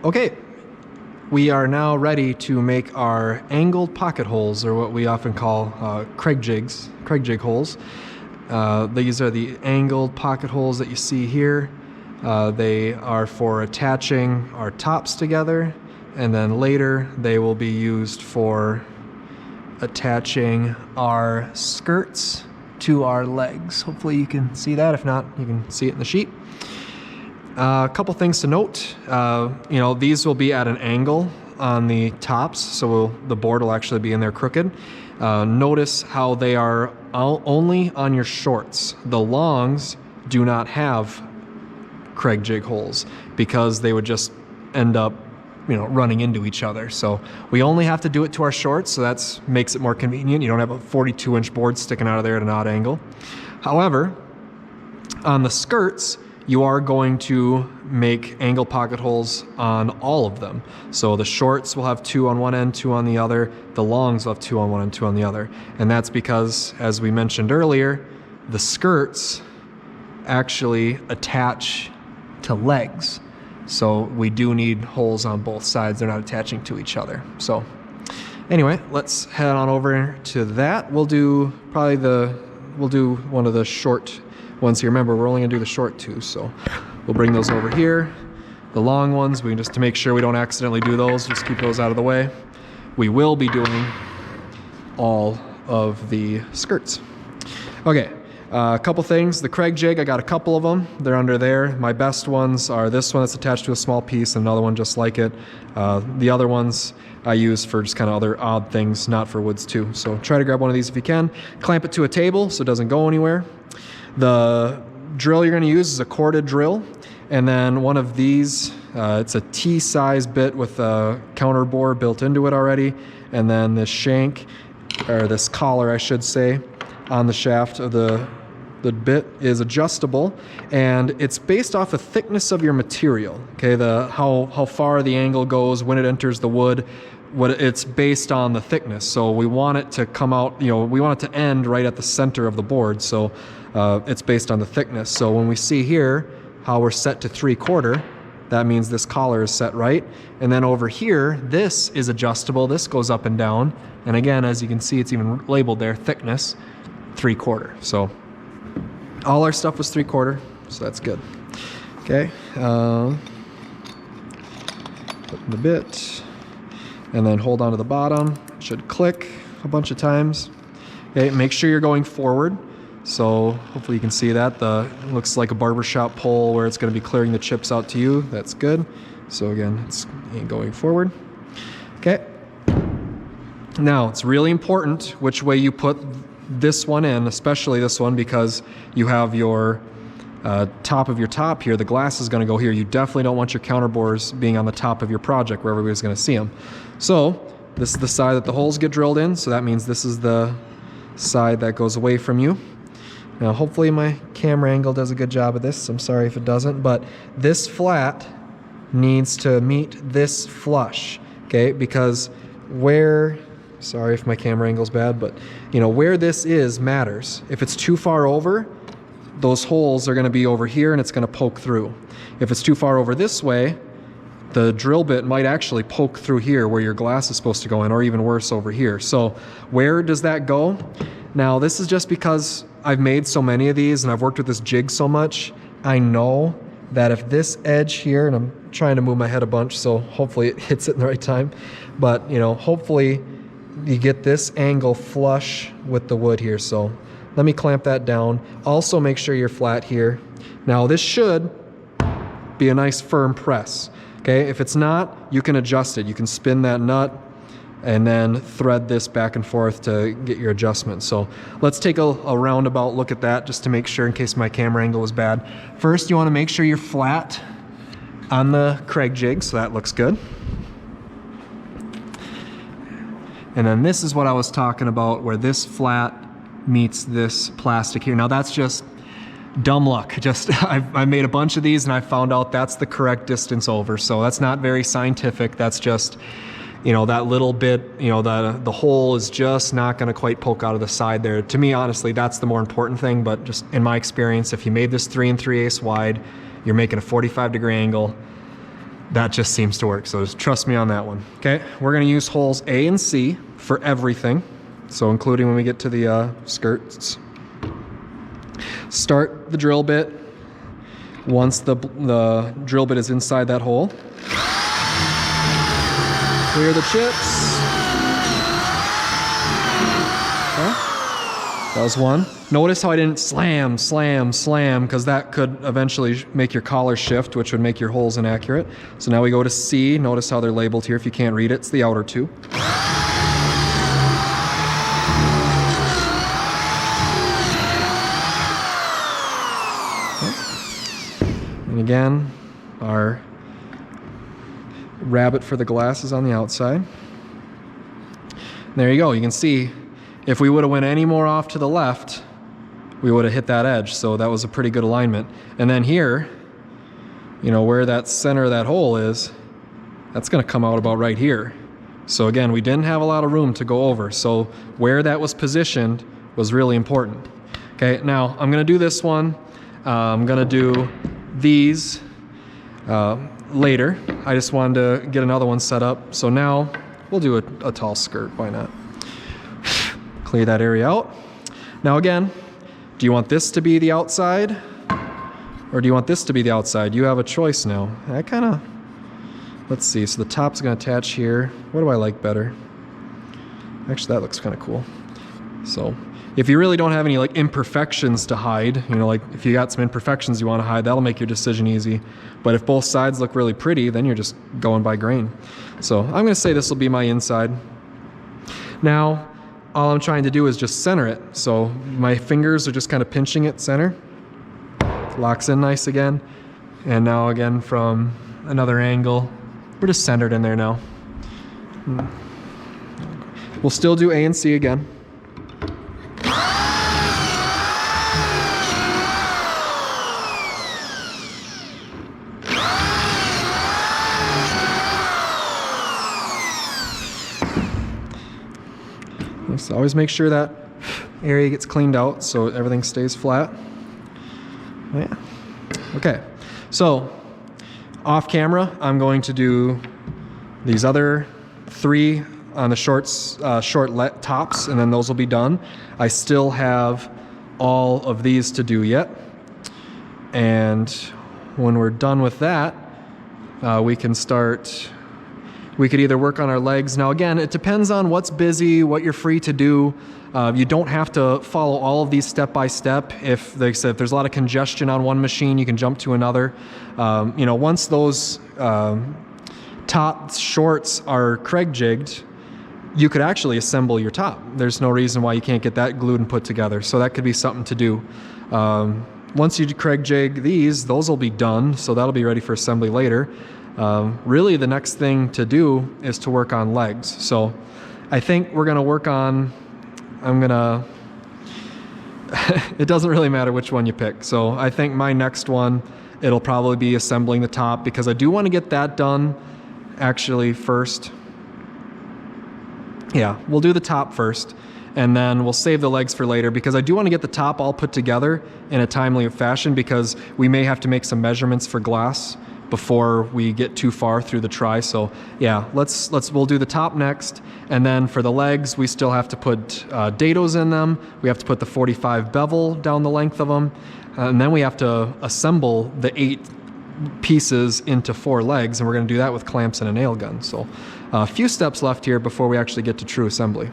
Okay, we are now ready to make our angled pocket holes, or what we often call Kreg Jig holes. These are the angled pocket holes that you see here. They are for attaching our tops together, and then later they will be used for attaching our skirts to our legs. Hopefully you can see that. If not, you can see it in the sheet. A couple things to note. These will be at an angle on the tops, so the board will actually be in there crooked. Notice how they are only on your shorts. The longs do not have Kreg Jig holes because they would just end up running into each other. So we only have to do it to our shorts, so that makes it more convenient. You don't have a 42-inch board sticking out of there at an odd angle. However, on the skirts, you are going to make angle pocket holes on all of them. So the shorts will have 2 on one end, 2 on the other. The longs will have 2 on one and 2 on the other. And that's because, as we mentioned earlier, the skirts actually attach to legs. So we do need holes on both sides. They're not attaching to each other. So anyway, let's head on over to that. We'll do one of the short ones here. Remember, we're only gonna do the short 2, so we'll bring those over here. The long ones, just to make sure we don't accidentally do those, just keep those out of the way. We will be doing all of the skirts. Okay. A couple things. The Kreg Jig, I got a couple of them. They're under there. My best ones are this one that's attached to a small piece and another one just like it. The other ones I use for just kind of other odd things, not for woods too. So try to grab one of these if you can. Clamp it to a table so it doesn't go anywhere. The drill you're going to use is a corded drill. And then one of these, it's a T-size bit with a counter bore built into it already. And then this shank, or this collar I should say, on the shaft of the bit is adjustable, and it's based off the thickness of your material. Okay, how far the angle goes when it enters the wood, it's based on the thickness. So we want it to come out, we want it to end right at the center of the board. So it's based on the thickness. So when we see here how we're set to 3/4, that means this collar is set right. And then over here, this is adjustable. This goes up and down. And again, as you can see, it's even labeled there, thickness 3/4. So all our stuff was 3/4, so that's good. Okay, put in the bit, and then hold on to the bottom. It should click a bunch of times. Okay, make sure you're going forward. So hopefully you can see that. It looks like a barbershop pole where it's going to be clearing the chips out to you. That's good. So again, it's going forward. Okay. Now, it's really important which way you put this one in, especially this one, because you have your top of your top here. The glass is going to go here. You definitely don't want your counterbores being on the top of your project where everybody's going to see them. So this is the side that the holes get drilled in, so that means this is the side that goes away from you. Now hopefully my camera angle does a good job of this. I'm sorry if it doesn't, but this flat needs to meet this flush, okay? Because sorry if my camera angle's bad, but where this is matters. If it's too far over, those holes are going to be over here and it's going to poke through. If it's too far over this way, the drill bit might actually poke through here where your glass is supposed to go in, or even worse, over here. So where does that go? Now this is just because I've made so many of these and I've worked with this jig so much. I know that if this edge here, and I'm trying to move my head a bunch so hopefully it hits it in the right time, but hopefully you get this angle flush with the wood here. So let me clamp that down. Also make sure you're flat here. Now this should be a nice firm press. Okay, if it's not, you can adjust it. You can spin that nut and then thread this back and forth to get your adjustment. So let's take a roundabout look at that just to make sure in case my camera angle was bad. First, you want to make sure you're flat on the Kreg Jig, so that looks good. And then this is what I was talking about, where this flat meets this plastic here. Now that's just dumb luck. I made a bunch of these and I found out that's the correct distance over. So that's not very scientific. That's just, that little bit, the hole is just not going to quite poke out of the side there. To me, honestly, that's the more important thing. But just in my experience, if you made this 3 3/8 wide, you're making a 45-degree angle. that just seems to work. So just trust me on that one. Okay, we're gonna use holes A and C for everything. So including when we get to the skirts. Start the drill bit once the drill bit is inside that hole. Clear the chips. Okay. That was one. Notice how I didn't slam, slam, slam, because that could eventually make your collar shift, which would make your holes inaccurate. So now we go to C. Notice how they're labeled here. If you can't read it, it's the outer two. And again, our rabbet for the glass is on the outside. There you go. You can see if we would have went any more off to the left, we would have hit that edge. So that was a pretty good alignment. And then here, you know, where that center of that hole is, that's going to come out about right here. So again, we didn't have a lot of room to go over. So where that was positioned was really important. Okay, now I'm going to do this one. I'm going to do these later. I just wanted to get another one set up. So now we'll do a tall skirt. Why not? Clear that area out. Now again, do you want this to be the outside or do you want this to be the outside? You have a choice now. I kind of, let's see. So the top's going to attach here. What do I like better? Actually, that looks kind of cool. So if you really don't have any like imperfections to hide, you know, like if you got some imperfections you want to hide, that'll make your decision easy. But if both sides look really pretty, then you're just going by grain. So I'm going to say this will be my inside. Now, all I'm trying to do is just center it. So my fingers are just kind of pinching it center. Locks in nice again. And now again from another angle, we're just centered in there now. We'll still do A and C again. So always make sure that area gets cleaned out so everything stays flat. Yeah. Okay, so off camera, I'm going to do these other three on the short tops, and then those will be done. I still have all of these to do yet. And when we're done with that, we can start. We could either work on our legs. Now again, it depends on what's busy, what you're free to do. You don't have to follow all of these step by step. If, like I said, if there's a lot of congestion on one machine, you can jump to another. You know, once those top shorts are Kreg jigged, you could actually assemble your top. There's no reason why you can't get that glued and put together. So that could be something to do. Once you Kreg jig these, those will be done. So that'll be ready for assembly later. Really the next thing to do is to work on legs. So I think we're gonna work on, it doesn't really matter which one you pick. So I think my next one, it'll probably be assembling the top because I do want to get that done actually first. Yeah, we'll do the top first and then we'll save the legs for later because I do want to get the top all put together in a timely fashion because we may have to make some measurements for glass before we get too far through the try. So yeah, we'll do the top next, and then for the legs we still have to put dados in them. We have to put the 45 bevel down the length of them, and then we have to assemble the 8 pieces into 4 legs, and we're going to do that with clamps and a nail gun. So a few steps left here before we actually get to true assembly.